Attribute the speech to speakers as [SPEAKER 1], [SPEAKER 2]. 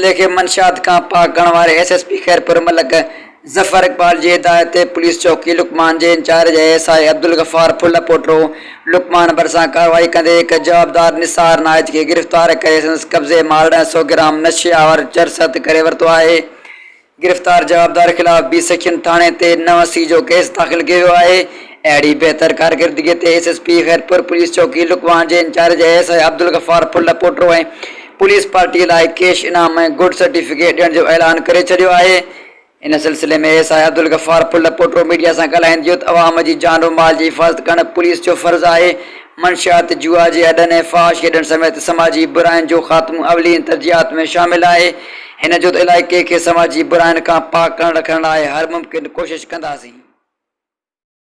[SPEAKER 1] ज़िले के मंशात का पाक करण वारे एसएसपी खैरपुर मलक जफर इकबाल जी हिदायत पुलिस चौकी लुकमान जे इंचार्ज एएसआई अब्दुल गफार फुल पोटरो लुकमान बरसा कार्रवाई कंदे एक जवाबदार निसार नायत के गिरफ्तार करे कब्जे माल 100 ग्राम नशिया और जरसत करे वरतो है। गिरफ्तार जवाबदार खिलाफ 20 सेक्शन थाने ते 89 जो केस दाखिल किया है। अड़ी बेहतर कारकर्दगी ते एसएसपी खैरपुर पुलिस चौकी लुकमान जे इंचार्ज एएसआई अब्दुल गफार फुल पोटरो है पुलिस पार्टी लाइ कैश इनाम में गुड सर्टिफिकेट ॾियण जो ऐलान करे छॾियो आहे। इन सिलसिले में एएसआई अब्दुल गफार फुल पोटरो मीडिया से ॻाल्हाईंदे चयो त अवाम जी जान माल जी हिफ़ाज़त करण पुलिस जो फ़र्ज़ आहे। मंशियात जुआ जे अॾनि ऐं फाश खेॾण समेत समाजी बुराइनि जो ख़ात्मो अवलीन तरजीहात में शामिल आहे। हिन जो इलाइक़े के समाजी बुराइनि खां पाक रखण लाइ हर मुमकिन कोशिश कंदासीं।